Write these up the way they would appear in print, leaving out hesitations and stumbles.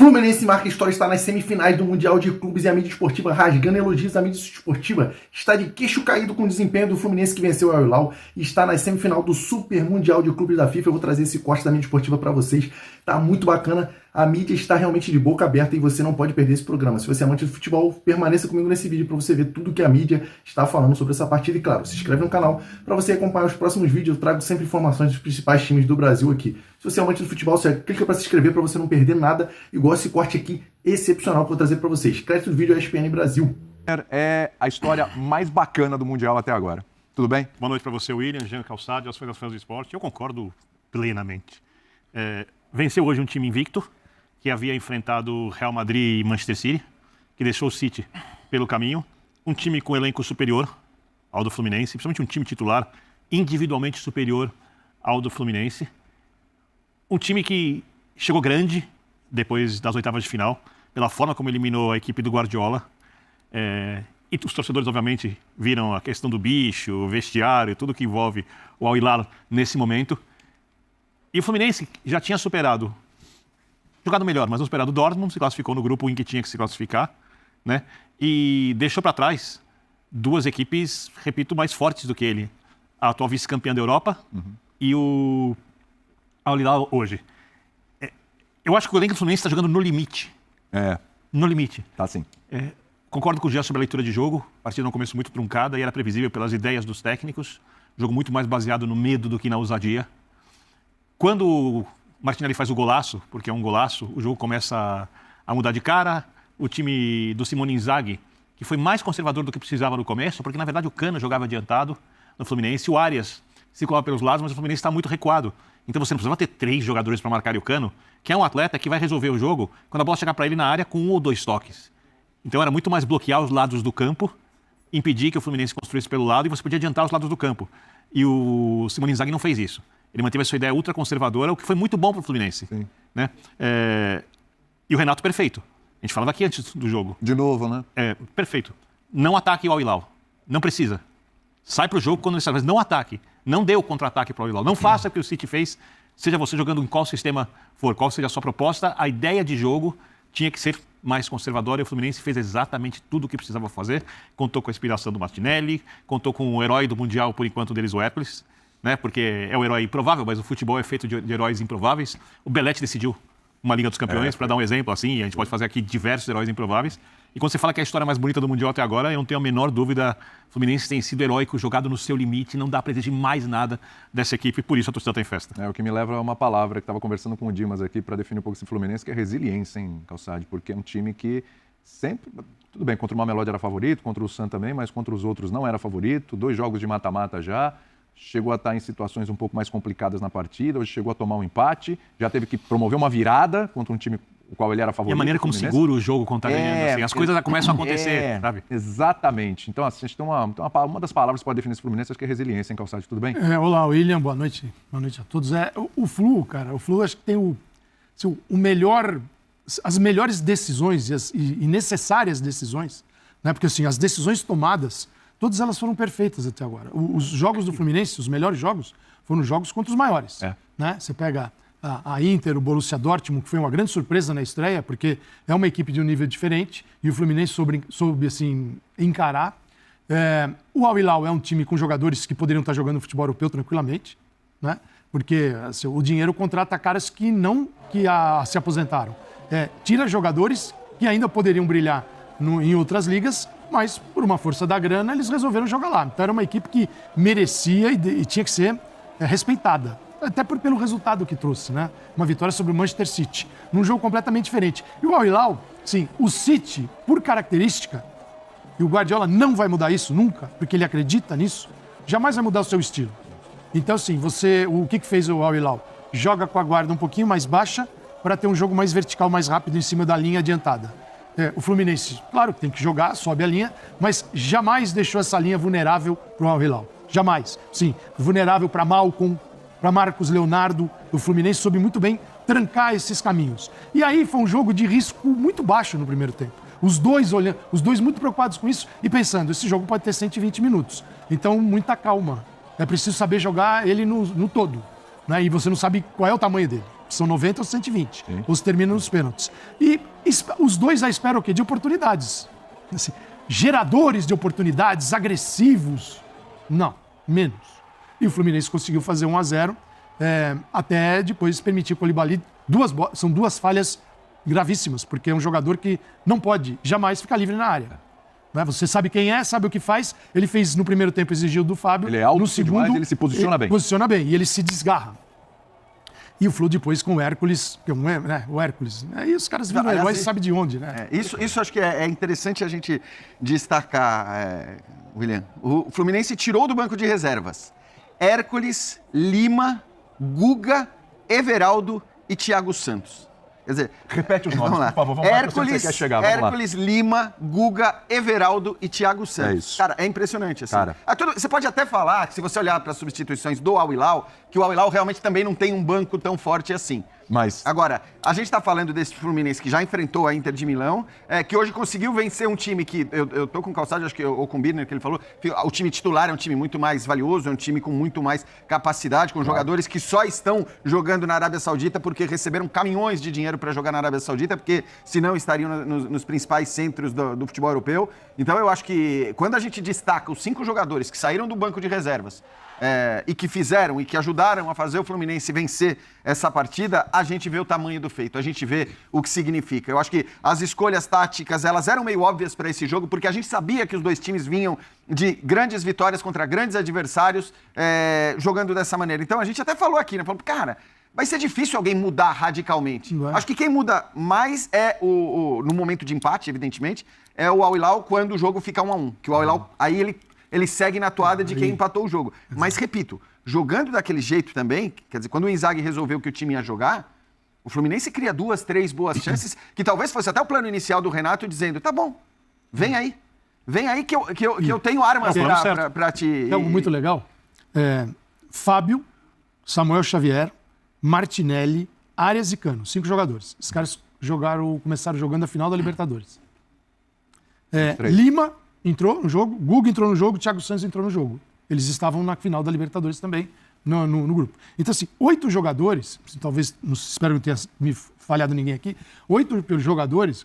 Fluminense marca história, está nas semifinais do Mundial de Clubes e a mídia esportiva rasgando elogios. A mídia esportiva está de queixo caído com o desempenho do Fluminense que venceu o Al Hilal e está na semifinal do Super Mundial de Clubes da FIFA. Eu vou trazer esse corte da mídia esportiva para vocês. Tá muito bacana. A mídia está realmente de boca aberta e você não pode perder esse programa. Se você é amante de futebol, permaneça comigo nesse vídeo para você ver tudo que a mídia está falando sobre essa partida. E claro, se inscreve no canal para você acompanhar os próximos vídeos. Eu trago sempre informações dos principais times do Brasil aqui. Se você é amante do futebol, você clica para se inscrever para você não perder nada. Igual esse corte aqui excepcional que eu vou trazer para vocês. Crédito do vídeo ESPN Brasil. É a história mais bacana do Mundial até agora. Tudo bem? Boa noite para você, William, Jean Calçado e aos fãs do esporte. Eu concordo plenamente. Venceu hoje um time invicto, que havia enfrentado Real Madrid e Manchester City, que deixou o City pelo caminho. Um time com elenco superior ao do Fluminense, principalmente um time titular individualmente superior ao do Fluminense. Um time que chegou grande depois das oitavas de final, pela forma como eliminou a equipe do Guardiola. E os torcedores, obviamente, viram a questão do bicho, o vestiário, tudo que envolve o Al Hilal nesse momento. E o Fluminense já tinha jogado melhor, mas não superado o Dortmund, se classificou no grupo em que tinha que se classificar, né? E deixou para trás duas equipes, repito, mais fortes do que ele. A atual vice-campeã da Europa e o Al Hilal hoje. Eu acho que o elenco do Fluminense está jogando no limite. No limite. Tá sim. Concordo com o Jean sobre a leitura de jogo. A partida no começo muito truncada e era previsível pelas ideias dos técnicos. Jogo muito mais baseado no medo do que na ousadia. Quando o Martinelli faz o golaço, porque é um golaço, o jogo começa a mudar de cara. O time do Simone Inzaghi, que foi mais conservador do que precisava no começo, porque na verdade o Cano jogava adiantado no Fluminense, o Arias circulava pelos lados, mas o Fluminense está muito recuado. Então você não precisava ter 3 jogadores para marcar o Cano, que é um atleta que vai resolver o jogo quando a bola chegar para ele na área com 1 ou 2 toques. Então era muito mais bloquear os lados do campo, impedir que o Fluminense construísse pelo lado e você podia adiantar os lados do campo. E o Simone Inzaghi não fez isso. Ele manteve a sua ideia ultraconservadora, o que foi muito bom para o Fluminense. Né? E o Renato perfeito. A gente falava aqui antes do jogo. De novo, né? Perfeito. Não ataque o Al Hilal. Não precisa. Sai para o jogo quando necessário, mas não ataque. Não dê o contra-ataque para o Al Hilal. Não faça o que o City fez, seja você jogando em qual sistema for, qual seja a sua proposta, a ideia de jogo tinha que ser mais conservadora e o Fluminense fez exatamente tudo o que precisava fazer. Contou com a inspiração do Martinelli, contou com o herói do Mundial, por enquanto, deles, o Hércules, né? Porque é o herói improvável, mas o futebol é feito de heróis improváveis. O Belletti decidiu uma Liga dos Campeões, para dar um exemplo assim, e a gente pode fazer aqui diversos heróis improváveis. E quando você fala que é a história mais bonita do Mundial até agora, eu não tenho a menor dúvida, o Fluminense tem sido heróico, jogado no seu limite, não dá para exigir mais nada dessa equipe, e por isso a torcida tem festa. O que me leva a uma palavra que estava conversando com o Dimas aqui para definir um pouco esse Fluminense, que é resiliência, hein, Calçade? Porque é um time que sempre, tudo bem, contra o Mamelodi era favorito, contra o San também, mas contra os outros não era favorito, 2 jogos de mata-mata já, chegou a estar em situações um pouco mais complicadas na partida, hoje chegou a tomar um empate, já teve que promover uma virada contra um time o qual ele era favorito. E a maneira como segura o jogo quando está ganhando, assim, as coisas começam a acontecer, sabe? Exatamente. Então, assim, a gente tem uma das palavras que pode definir esse Fluminense, acho que é resiliência, hein, Calçade? Tudo bem? Olá, William, boa noite a todos. O Flu, cara, acho que tem o melhor, as melhores decisões e necessárias decisões, né? Porque, assim, as decisões tomadas, todas elas foram perfeitas até agora. Os jogos do Fluminense, os melhores jogos, foram jogos contra os maiores. Né? Você pega a Inter, o Borussia Dortmund, que foi uma grande surpresa na estreia, porque é uma equipe de um nível diferente, e o Fluminense soube assim, encarar. O Al Hilal é um time com jogadores que poderiam estar jogando futebol europeu tranquilamente, né? Porque assim, o dinheiro contrata caras que se aposentaram. Tira jogadores que ainda poderiam brilhar em outras ligas, mas por uma força da grana eles resolveram jogar lá. Então era uma equipe que merecia e tinha que ser respeitada. Até pelo resultado que trouxe, né? Uma vitória sobre o Manchester City, num jogo completamente diferente. E o Al Hilal, sim, o City, por característica, e o Guardiola não vai mudar isso nunca, porque ele acredita nisso, jamais vai mudar o seu estilo. Então, sim, o que fez o Al Hilal? Joga com a guarda um pouquinho mais baixa para ter um jogo mais vertical, mais rápido em cima da linha adiantada. O Fluminense, claro que tem que jogar, sobe a linha, mas jamais deixou essa linha vulnerável para o Al Hilal. Jamais. Sim, vulnerável para Malcom, para Marcos Leonardo. O Fluminense soube muito bem trancar esses caminhos. E aí foi um jogo de risco muito baixo no primeiro tempo. Os dois muito preocupados com isso e pensando, esse jogo pode ter 120 minutos. Então, muita calma. É preciso saber jogar ele no todo. Né? E você não sabe qual é o tamanho dele. São 90 ou 120. Sim. Os terminam nos pênaltis. E os dois à espera o quê? De oportunidades. Assim, geradores de oportunidades, agressivos. Não, menos. E o Fluminense conseguiu fazer 1-0, até depois permitir o Coulibaly. São duas falhas gravíssimas, porque é um jogador que não pode jamais ficar livre na área. Né? Você sabe quem é, sabe o que faz. Ele fez no primeiro tempo, exigiu do Fábio. Ele é alto no segundo, demais, ele se posiciona bem. Posiciona bem, e ele se desgarra. E o Flu depois com o Hércules, que não é, né? O Hércules. Aí os caras viram heróis, sabe de onde, né? Isso acho que é interessante a gente destacar, William. O Fluminense tirou do banco de reservas Hércules, Lima, Guga, Everaldo e Thiago Santos. Quer dizer, repete os nomes, vamos lá. por favor, vamos lá, que você quer chegar, vamos lá. Hércules, Lima, Guga, Everaldo e Thiago Santos. É isso. Cara, é impressionante. Assim. Cara. Você pode até falar que se você olhar para as substituições do Al Hilal, que o Al Hilal realmente também não tem um banco tão forte assim. Mas Agora, a gente está falando desse Fluminense que já enfrentou a Inter de Milão, que hoje conseguiu vencer um time que, eu tô com o Calçado, acho que ou com o Birner, que ele falou, o time titular é um time muito mais valioso, é um time com muito mais capacidade, com jogadores que só estão jogando na Arábia Saudita porque receberam caminhões de dinheiro para jogar na Arábia Saudita, porque senão estariam nos principais centros do futebol europeu. Então eu acho que quando a gente destaca os 5 jogadores que saíram do banco de reservas, e que fizeram e que ajudaram a fazer o Fluminense vencer essa partida, a gente vê o tamanho do feito, a gente vê o que significa. Eu acho que as escolhas táticas, elas eram meio óbvias para esse jogo, porque a gente sabia que os dois times vinham de grandes vitórias contra grandes adversários, jogando dessa maneira. Então a gente até falou aqui, né? Falou, cara, vai ser difícil alguém mudar radicalmente. Acho que quem muda mais no momento de empate, evidentemente, é o Al Hilal quando o jogo fica 1-1. Que o Al Hilal, aí ele segue na toada de quem empatou o jogo. Mas, repito, jogando daquele jeito também, quer dizer, quando o Inzaghi resolveu que o time ia jogar, o Fluminense cria 2, 3 boas chances, que talvez fosse até o plano inicial do Renato dizendo, tá bom, vem aí que eu tenho armas pra te... É algo muito legal. Fábio, Samuel Xavier, Martinelli, Arias e Cano, 5 jogadores. Os caras começaram jogando a final da Libertadores. Lima entrou no jogo, Guga entrou no jogo, Thiago Santos entrou no jogo. Eles estavam na final da Libertadores também, no grupo. Então, assim, 8 jogadores, talvez, espero não tenha me falhado ninguém aqui, 8 jogadores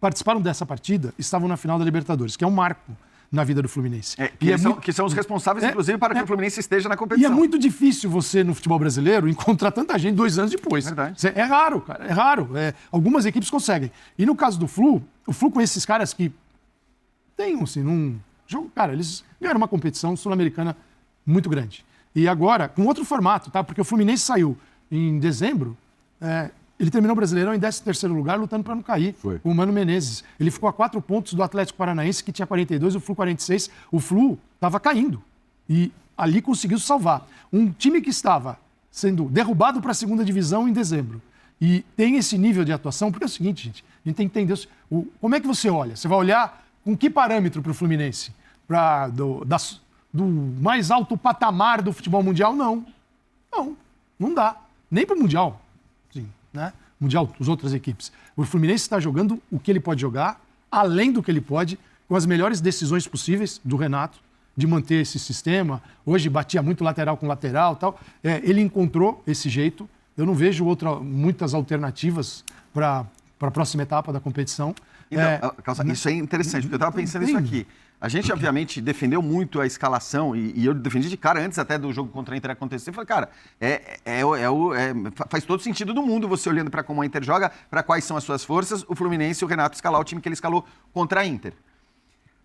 participaram dessa partida, estavam na final da Libertadores, que é um marco na vida do Fluminense. Que são os responsáveis, inclusive, para que o Fluminense esteja na competição. E é muito difícil você, no futebol brasileiro, encontrar tanta gente 2 anos depois. Verdade. É raro, cara, é raro. Algumas equipes conseguem. E no caso do Flu, o Flu com esses caras que tem, assim, num jogo... Cara, eles ganharam uma competição sul-americana muito grande. E agora, com outro formato, tá? Porque o Fluminense saiu em dezembro, ele terminou o Brasileirão em 13º lugar, lutando para não cair. Foi. Com o Mano Menezes. Ele ficou a 4 pontos do Atlético Paranaense, que tinha 42, o Flu 46. O Flu estava caindo. E ali conseguiu salvar. Um time que estava sendo derrubado para a 2ª divisão em dezembro. E tem esse nível de atuação, porque é o seguinte, gente, a gente tem que entender como é que você olha. Você vai olhar com que parâmetro para o Fluminense? Do mais alto patamar do futebol mundial? Não. Não dá. Nem para o Mundial. Sim, né? Mundial, as outras equipes. O Fluminense está jogando o que ele pode jogar, além do que ele pode, com as melhores decisões possíveis do Renato, de manter esse sistema. Hoje batia muito lateral com lateral e tal. Ele encontrou esse jeito. Eu não vejo muitas alternativas para a próxima etapa da competição. Então, isso é interessante, porque eu estava pensando nisso aqui. A gente, obviamente, defendeu muito a escalação, e eu defendi de cara antes até do jogo contra a Inter acontecer. Eu falei, cara, faz todo sentido do mundo você olhando para como a Inter joga, para quais são as suas forças, o Fluminense e o Renato escalar o time que ele escalou contra a Inter.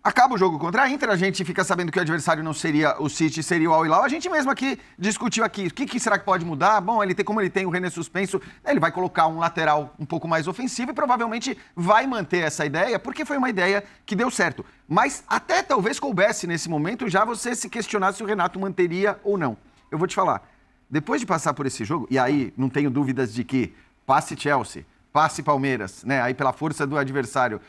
Acaba o jogo contra a Inter, a gente fica sabendo que o adversário não seria o City, seria o Al Hilal. A gente mesmo aqui discutiu aqui, o que será que pode mudar? Bom, como ele tem o René suspenso, ele vai colocar um lateral um pouco mais ofensivo e provavelmente vai manter essa ideia, porque foi uma ideia que deu certo. Mas até talvez coubesse nesse momento já você se questionar se o Renato manteria ou não. Eu vou te falar, depois de passar por esse jogo, e aí não tenho dúvidas de que passe Chelsea, passe Palmeiras, né? Aí pela força do adversário,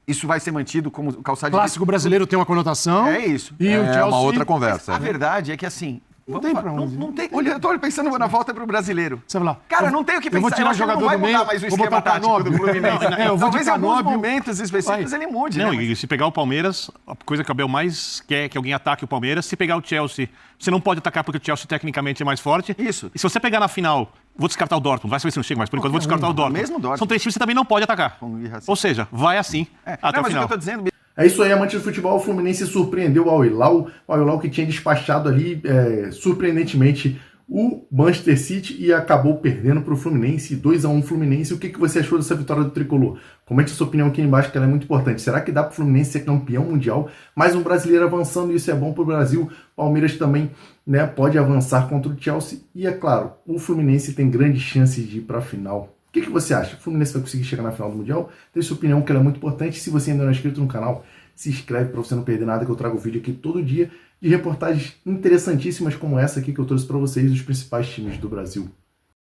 isso vai ser mantido como o Calçado clássico brasileiro tem uma conotação. É isso. E o Chelsea... uma outra conversa. A verdade é que, assim, Não tem pra onde. Não tem. Olha, eu tô pensando na volta pro brasileiro. Você vai lá. Cara, não tem o que pensar. Eu vou tirar o acho que ele jogador não vai do meio, mudar mais o eu vou esquema botar tático do Nóbio. Fluminense. Eu vou de Talvez em alguns Nóbio. momentos específicos ele mude, Não, né? e se pegar o Palmeiras, a coisa que o Abel mais quer é que alguém ataque o Palmeiras. Se pegar o Chelsea, você não pode atacar porque o Chelsea tecnicamente é mais forte. Isso. E se você pegar na final, vou descartar o Dortmund, vai saber se não chega, mas por enquanto vou descartar o Dortmund. Mesmo Dortmund. São 3 times que você também não pode atacar. Com Gui Hassan. Ou seja, vai assim até Não, o mas o que final. eu tô dizendo, É isso aí, amante do futebol. O Fluminense surpreendeu o Al-Hilal. O Al-Hilal que tinha despachado ali, surpreendentemente, o Manchester City e acabou perdendo para o Fluminense, 2-1 Fluminense. O que você achou dessa vitória do Tricolor? Comente a sua opinião aqui embaixo, que ela é muito importante. Será que dá para o Fluminense ser campeão mundial? Mais um brasileiro avançando, isso é bom para o Brasil. Palmeiras também, né, pode avançar contra o Chelsea. E é claro, o Fluminense tem grandes chances de ir para a final. O que você acha? O Fluminense vai conseguir chegar na final do Mundial? Deixe sua opinião, que ela é muito importante. Se você ainda não é inscrito no canal, se inscreve para você não perder nada, que eu trago vídeo aqui todo dia de reportagens interessantíssimas como essa aqui que eu trouxe para vocês dos principais times do Brasil.